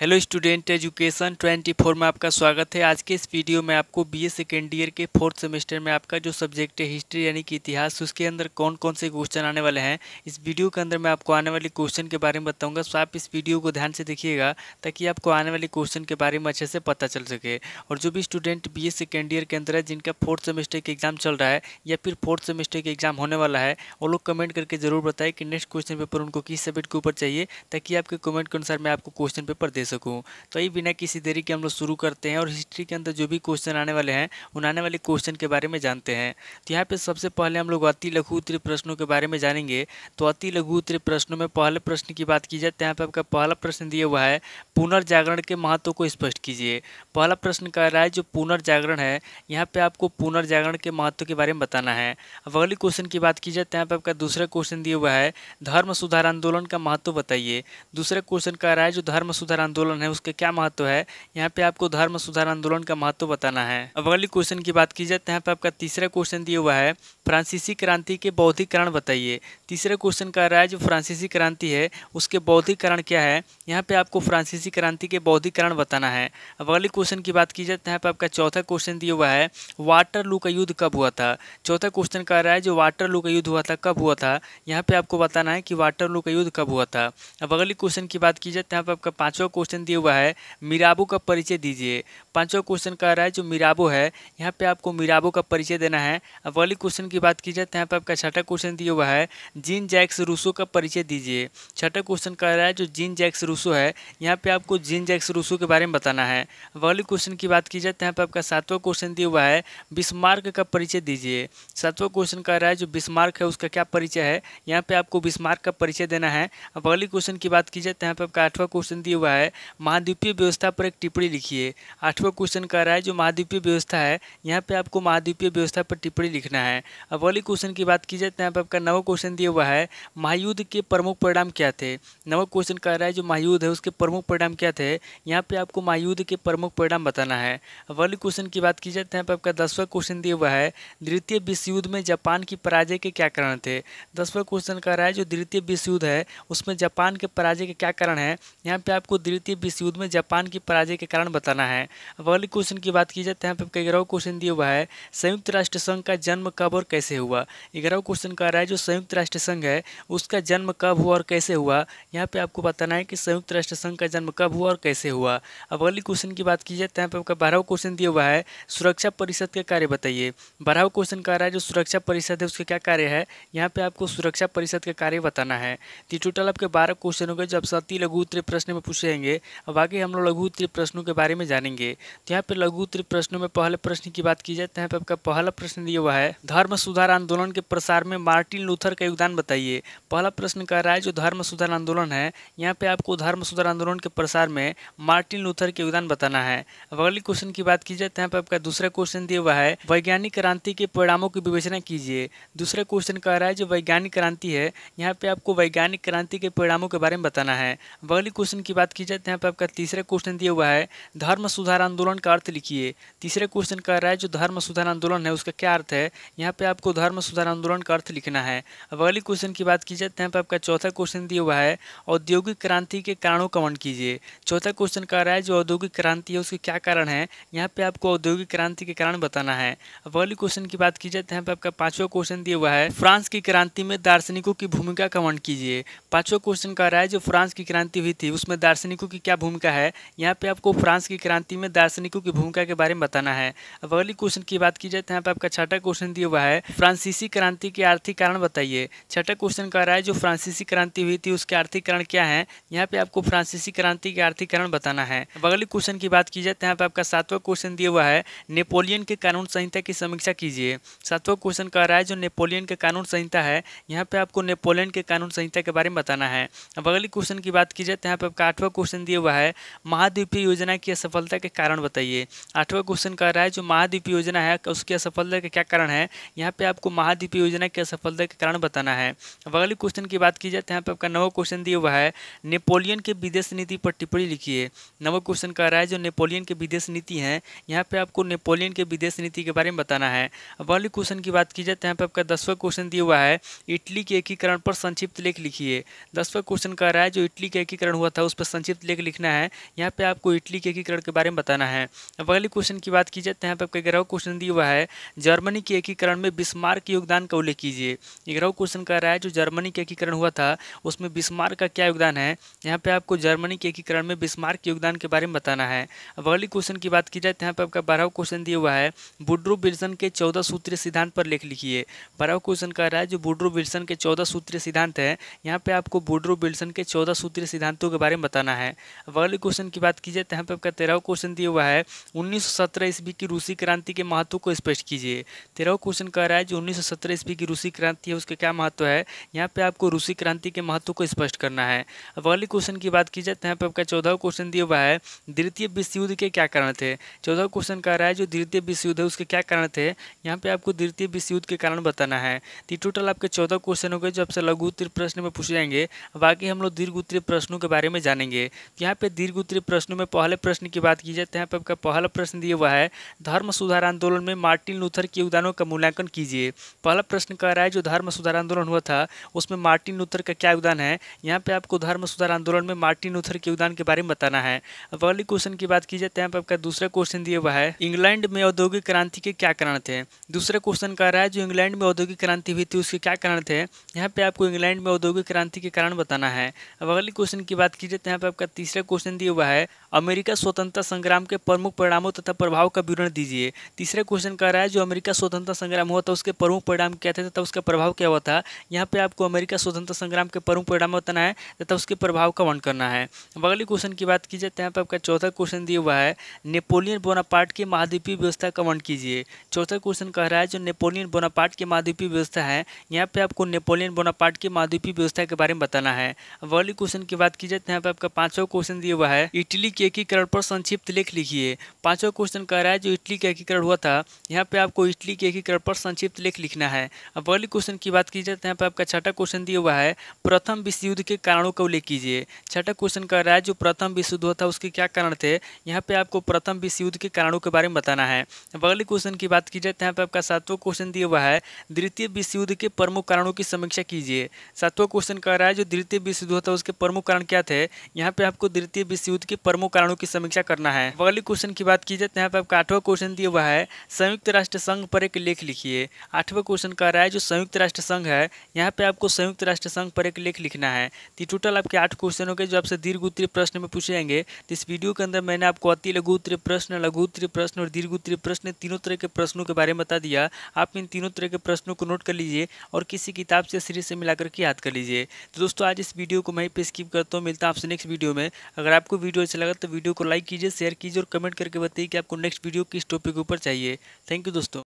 Hello student, education 24 में आपका स्वागत है। आज के इस वीडियो में आपको बीए सेकेंड ईयर के 4th सेमेस्टर में आपका जो सब्जेक्ट है हिस्ट्री यानी कि इतिहास, उसके अंदर कौन कौन से क्वेश्चन आने वाले हैं, इस वीडियो के अंदर मैं आपको आने वाले क्वेश्चन के बारे में बताऊंगा। सो आप इस वीडियो को ध्यान से देखिएगा ताकि आपको आने वाले क्वेश्चन के बारे में अच्छे से पता चल सके। और जो भी स्टूडेंट बीए सेकेंड ईयर के अंदर है, जिनका 4th सेमेस्टर का एग्जाम चल रहा है या फिर 4th सेमेस्टर का एग्जाम होने वाला है, वो लोग कमेंट करके जरूर बताएं कि नेक्स्ट क्वेश्चन पेपर उनको किस सब्जेक्ट के ऊपर चाहिए, ताकि आपके कमेंट के अनुसार मैं आपको क्वेश्चन पेपर दे सकूँ। तो ये बिना किसी देरी के हम लोग शुरू करते हैं और हिस्ट्री के अंदर जो भी क्वेश्चन आने वाले हैं उन आने वाले क्वेश्चन के बारे में जानते हैं। तो यहाँ पे सबसे पहले हम लोग अति लघु उत्तरीय प्रश्नों के बारे में जानेंगे। तो अति लघु उत्तरीय प्रश्नों में पहले प्रश्न की बात की जाए तो यहाँ पे आपका पहला प्रश्न दिया हुआ है, पुनर्जागरण के महत्व को स्पष्ट कीजिए। पहला प्रश्न कह रहा है जो पुनर्जागरण है, यहाँ पे आपको पुनर्जागरण के महत्व के बारे में बताना है। अब अगली क्वेश्चन की बात की जाए तो यहाँ पे आपका दूसरा क्वेश्चन दिया हुआ है, धर्म सुधार आंदोलन का महत्व बताइए। दूसरा क्वेश्चन कह रहा है जो धर्म सुधार आंदोलन है उसका क्या महत्व है, यहाँ पे आपको धर्म सुधार आंदोलन का महत्व बताना है। अब अगली क्वेश्चन की बात की जाए तो यहाँ पे आपका तीसरा क्वेश्चन दिया हुआ है, फ्रांसीसी क्रांति के बौद्धिक कारण बताइए। तीसरा क्वेश्चन कह रहा है जो फ्रांसीसी क्रांति है उसके बौद्धिक कारण क्या है, यहाँ पे आपको फ्रांसीसी क्रांति के बौद्धिक कारण बताना है। अब अगली क्वेश्चन की बात की जाए तो यहाँ पे आपका चौथा क्वेश्चन दिया हुआ है, वाटरलू का युद्ध कब हुआ था। चौथा क्वेश्चन कह रहा है जो वाटरलू का युद्ध हुआ था कब हुआ था, यहाँ पे आपको बताना है कि वाटरलू का युद्ध कब हुआ था। अब अगली क्वेश्चन की बात की जाए तो यहाँ पे आपका पांचवा क्वेश्चन दिया हुआ है, मिराबो का परिचय दीजिए। पांचवा क्वेश्चन कह रहा है जो मिराबो है, यहाँ पे आपको मिराबो का परिचय देना है। अब अगली क्वेश्चन की बात की जाए तो यहाँ पे आपका छठा क्वेश्चन दिया हुआ है, जीन जैक्स रूसो का परिचय दीजिए। छठा क्वेश्चन कह रहा है जो जीन जैक्स रूसो है, यहाँ पे आपको जीन जैक्स रूसो के बारे में बताना है। अब अगली क्वेश्चन की बात की जाए तो यहाँ पे आपका सातवां क्वेश्चन दिया हुआ है, बिस्मार्क का परिचय दीजिए। सातवां क्वेश्चन कह रहा है जो बिस्मार्क है उसका क्या परिचय है, यहाँ पे आपको बिस्मार्क का परिचय देना है। अब अगली क्वेश्चन की बात की जाए तो यहाँ पे आपका आठवां क्वेश्चन दिया हुआ है, महाद्वीपीय व्यवस्था पर एक टिप्पणी लिखिए। आठवां क्वेश्चन कह रहा है जो महाद्वीपीय व्यवस्था है, यहाँ पे आपको महाद्वीपीय व्यवस्था पर टिप्पणी लिखना है। अब अगली क्वेश्चन की बात की जाए तो यहाँ पे आपका नवा क्वेश्चन दिया हुआ है, महायुद्ध के प्रमुख परिणाम क्या थे। नवा क्वेश्चन कह रहा है जो महायुद्ध है उसके प्रमुख परिणाम क्या थे, यहाँ पे आपको महायुद्ध के प्रमुख परिणाम बताना है। अब अगली क्वेश्चन की बात की जाए तो यहाँ पे आपका 10वां क्वेश्चन दिया हुआ है, द्वितीय विश्व युद्ध में जापान की पराजय के क्या कारण थे। 10वां क्वेश्चन कह रहा है जो द्वितीय विश्व युद्ध है उसमें जापान के पराजय के क्या कारण है, यहाँ पे आपको द्वितीय विश्व युद्ध में जापान की पराजय के कारण बताना है। अब अगली क्वेश्चन की बात की जाए तो यहाँ पे 11वां क्वेश्चन दिया हुआ है, संयुक्त राष्ट्र संघ का जन्म कब और कैसे हुआ। 11वां क्वेश्चन कह रहा है जो संयुक्त राष्ट्र संघ है उसका जन्म कब हुआ और कैसे हुआ, यहाँ पे आपको बताना है कि संयुक्त राष्ट्र संघ का जन्म कब हुआ और कैसे हुआ। अब अगली क्वेश्चन की बात की जाए तो यहाँ पे आपका 12वां क्वेश्चन दिया हुआ है, सुरक्षा परिषद के कार्य बताइए। 12वां क्वेश्चन कह रहा है जो सुरक्षा परिषद है उसके क्या कार्य है, यहाँ पे आपको सुरक्षा परिषद के कार्य बताना है। तो टोटल आपके 12 क्वेश्चन हो गए जो आपसे अति लघु उत्तरीय प्रश्न में पूछे जाएंगे। अब आगे हम लोग लघु उत्तरीय प्रश्नों के बारे में जानेंगे। तो यहाँ पे लघु उत्तरीय प्रश्नों में पहले प्रश्न की बात की जाए तो यहाँ पे आपका पहला प्रश्न दिया हुआ है, धर्म सुधार आंदोलन के प्रसार में मार्टिन लूथर का योगदान बताइए। पहला प्रश्न कह रहा है जो धर्म सुधार आंदोलन है, यहाँ पे आपको धर्म सुधार आंदोलन के प्रसार में मार्टिन लूथर के योगदान बताना है। अब अगली क्वेश्चन की बात की जाए तो यहाँ पे आपका दूसरा क्वेश्चन दिया हुआ है, वैज्ञानिक क्रांति के परिणामों की विवेचना कीजिए। दूसरा क्वेश्चन कह रहा है जो वैज्ञानिक क्रांति है, यहाँ पे आपको वैज्ञानिक क्रांति के परिणामों के बारे में बताना है। अब अगली क्वेश्चन की बात की जाए तो यहाँ पे आपका तीसरा क्वेश्चन दिया हुआ है, धर्म सुधार आंदोलन का अर्थ लिखिए। तीसरा क्वेश्चन कह रहा है जो धर्म सुधार आंदोलन है उसका क्या अर्थ है, यहाँ पे आपको धर्म सुधार आंदोलन का अर्थ लिखना है। अब अगली क्वेश्चन की बात की जाए तो यहाँ पे आपका चौथा क्वेश्चन दिया हुआ है, औद्योगिक क्रांति के कारणों का वर्णन कीजिए। चौथा क्वेश्चन कह रहा है जो औद्योगिक क्रांति है उसके क्या कारण है, यहाँ पे आपको औद्योगिक क्रांति के कारण बताना है। अब अगली क्वेश्चन की बात की जाए तो यहाँ पे आपका पांचवा क्वेश्चन दिया हुआ है, फ्रांस की क्रांति में दार्शनिकों की भूमिका का वर्णन कीजिए। पांचवा क्वेश्चन कह रहा है जो फ्रांस की क्रांति हुई थी उसमें दार्शनिकों की क्या भूमिका है, यहाँ पे आपको फ्रांस की क्रांति में दार्शनिकों की भूमिका के बारे में बताना है। अब अगली क्वेश्चन की बात की जाए तो यहाँ पे आपका छठा क्वेश्चन दिया हुआ है, फ्रांसीसी क्रांति के आर्थिक कारण बताइए। छठा क्वेश्चन कह रहा है जो फ्रांसीसी क्रांति हुई थी उसके आर्थिक कारण क्या है, यहाँ पे आपको फ्रांसीसी क्रांति के आर्थिक कारण बताना है। अब अगली क्वेश्चन की बात की जाए तो यहाँ पे आपका सातवां क्वेश्चन दिया हुआ है, नेपोलियन के कानून संहिता की समीक्षा कीजिए। सातवां क्वेश्चन कह रहा है जो नेपोलियन के कानून संहिता है, यहाँ पे आपको नेपोलियन के कानून संहिता के बारे में बताना है। अब अगली क्वेश्चन की बात की जाए तो यहाँ पे आपका आठवां क्वेश्चन दिया हुआ है, महाद्वीपीय योजना की असफलता के कारण बताइए। आठवां क्वेश्चन कह रहा है जो महाद्वीपीय योजना है उसकी असफलता के क्या कारण है, यहाँ पे आपको महाद्वीपीय योजना की असफलता के कारण बताना है। अब अगली क्वेश्चन की बात की जाए तो यहाँ पे आपका नवा क्वेश्चन दिया हुआ है, नेपोलियन के विदेश नीति पर टिप्पणी लिखिए। नवा क्वेश्चन कह रहा है जो नेपोलियन के विदेश नीति है, यहाँ पे आपको नेपोलियन के विदेश नीति के बारे में बताना है। अब अगली क्वेश्चन की बात की जाए तो यहाँ पे आपका 10वां क्वेश्चन दिया हुआ है, इटली के एकीकरण पर संक्षिप्त लेख लिखिए। 10वां क्वेश्चन कह रहा है जो इटली का एकीकरण हुआ था उस पर संक्षिप्त लेख लिखना है। यहाँ पे आपको इटली के एकीकरण के बारे में बताना है। अब अगले क्वेश्चन की बात की जाए तो यहाँ पे आपका 11वां क्वेश्चन दिया हुआ है, जर्मनी के एकीकरण में बिस्मार्क के योगदान का उल्लेख कीजिए। 11वां क्वेश्चन कह रहा है जो जर्मनी के एकीकरण हुआ था उसमें बिस्मार्क का क्या योगदान है। यहाँ पे आपको जर्मनी के एकीकरण में बिस्मार्क के योगदान के बारे में बताना है। अब अगले क्वेश्चन की बात की जाए तो यहाँ पे आपका 12वां क्वेश्चन दिया हुआ है, वुड्रो विल्सन के 14 सूत्रीय सिद्धांत पर लेख लिखिए। 12वां क्वेश्चन कह रहा है जो वुड्रो विल्सन के 14 सूत्रीय सिद्धांत है, यहाँ पे आपको वुड्रो विल्सन के 14 सूत्रीय सिद्धांतों के बारे में बताना है। अब अगले क्वेश्चन की बात की जाए तो यहाँ पे आपका 13वां क्वेश्चन दिया हुआ है, 1917 ईस्वी की रूसी क्रांति के महत्व को स्पष्ट कीजिए। 13वां क्वेश्चन कह रहा है जो 1917 ईस्वी की रूसी क्रांति है उसका क्या महत्व है। यहाँ पे आपको रूसी क्रांति के महत्व को स्पष्ट करना है। अब अगले क्वेश्चन की बात की जाए तो यहाँ पे आपका 14वां क्वेश्चन दिया हुआ है, द्वितीय विश्व युद्ध के क्या कारण थे। 14वां क्वेश्चन कह रहा है जो द्वितीय विश्व युद्ध है उसके क्या कारण थे। यहाँ पे आपको द्वितीय विश्व युद्ध के कारण बताना है। तो टोटल आपके 14 क्वेश्चन हो गए जो आपसे लघु उत्तरीय प्रश्न में पूछे जाएंगे। बाकी हम लोग दीर्घ उत्तरीय प्रश्नों के बारे में जानेंगे। यहाँ पे दीर्घ उत्तरीय प्रश्नों में पहले प्रश्न की बात की जाए तो यहाँ पे आपका पहला प्रश्न दिया हुआ है, धर्म सुधार आंदोलन में मार्टिन लूथर के योगदानों का मूल्यांकन कीजिए। पहला प्रश्न कह रहा है जो धर्म सुधार आंदोलन हुआ था उसमें मार्टिन लूथर का क्या योगदान है। यहाँ पे आपको धर्म सुधार आंदोलन में मार्टिन लूथर के योगदान के बारे में बताना है। अब अगले क्वेश्चन की बात की जाए तो यहाँ पे आपका दूसरा क्वेश्चन दिया हुआ है, इंग्लैंड में औद्योगिक क्रांति के क्या कारण थे। दूसरा क्वेश्चन कह रहा है जो इंग्लैंड में औद्योगिक क्रांति हुई थी उसके क्या कारण थे। यहाँ पे आपको इंग्लैंड में औद्योगिक क्रांति के कारण बताना है। अब अगले क्वेश्चन की बात की जाए तो यहाँ पे आपका तीसरा क्वेश्चन दिया हुआ है, अमेरिका स्वतंत्रता संग्राम के प्रमुख परिणामों तथा प्रभाव का विवरण दीजिए। तीसरा क्वेश्चन कह रहा है जो अमेरिका स्वतंत्रता संग्राम हुआ था उसके प्रमुख परिणाम क्या थे तथा उसका प्रभाव क्या हुआ था। यहाँ पे आपको अमेरिका स्वतंत्रता संग्राम के प्रमुख परिणाम बताना है तथा उसके प्रभाव का वर्णन करना है। अब अगले क्वेश्चन की बात की जाए तो यहाँ पे आपका चौथा क्वेश्चन दिया हुआ है, नेपोलियन बोनापार्ट की महाद्वीपीय व्यवस्था का वर्णन कीजिए। चौथा क्वेश्चन कह रहा है जो नेपोलियन बोनापार्ट की महाद्वीपीय व्यवस्था है, यहाँ पे आपको नेपोलियन बोनापार्ट की महाद्वीपीय व्यवस्था के बारे में बताना है। अब अगले क्वेश्चन की बात की जाए तो यहाँ पे आपका पांचवा क्वेश्चन दिया हुआ है, इटली के एकीकरण पर संक्षिप्त लेख लिखिए। पांचवा क्वेश्चन कह रहा है जो इटली का एकीकरण हुआ था, यहाँ पे आपको इटली के एकीकरण पर संक्षिप्त लेख लिखना है। अब अगले क्वेश्चन की बात की जाए तो यहाँ पे आपका छठा क्वेश्चन दिया हुआ है, प्रथम विश्व युद्ध के कारणों का उल्लेख कीजिए। छठा क्वेश्चन कह रहा है जो प्रथम विश्व युद्ध हुआ था उसके क्या कारण थे। यहाँ पे आपको प्रथम विश्व युद्ध के कारणों के बारे में बताना है। अब अगले क्वेश्चन की बात की जाए तो यहाँ पे आपका सातवां क्वेश्चन दिया हुआ है, द्वितीय विश्व युद्ध के प्रमुख कारणों की समीक्षा कीजिए। सातवां क्वेश्चन कह रहा है जो द्वितीय विश्व युद्ध हुआ था उसके प्रमुख कारण क्या थे। यहाँ पे आपको द्वितीय विश्व युद्ध के प्रमुख कारणों की समीक्षा करना है। अगले क्वेश्चन की बात की जाए तो यहाँ पे आपका आठवां क्वेश्चन दिया हुआ है, संयुक्त राष्ट्र संघ पर एक लेख लिखिए। आठवां क्वेश्चन कह रहा है जो संयुक्त राष्ट्र संघ है, यहाँ पे आपको संयुक्त राष्ट्र संघ पर एक लेख लिखना है। तो टोटल आपके 8 क्वेश्चन हो गए जो आपसे दीर्घ उत्तरीय प्रश्न में पूछे जाएंगे। तो इस वीडियो के अंदर मैंने आपको अति लघु उत्तरीय प्रश्न, लघु उत्तरीय प्रश्न और दीर्घ उत्तरीय प्रश्न तीनों तरह के प्रश्नों के बारे में बता दिया। आप इन तीनों तरह के प्रश्नों को नोट कर लीजिए और किसी किताब से सीरीज से मिलाकर के याद कर लीजिए। तो दोस्तों आज इस वीडियो को मैं पे स्किप करता हूँ, मिलता हूँ आपसे नेक्स्ट वीडियो में। अगर आपको वीडियो अच्छा लगा तो वीडियो को लाइक कीजिए, शेयर कीजिए और कमेंट करके बताइए कि आपको नेक्स्ट वीडियो किस टॉपिक के ऊपर चाहिए। थैंक यू दोस्तों।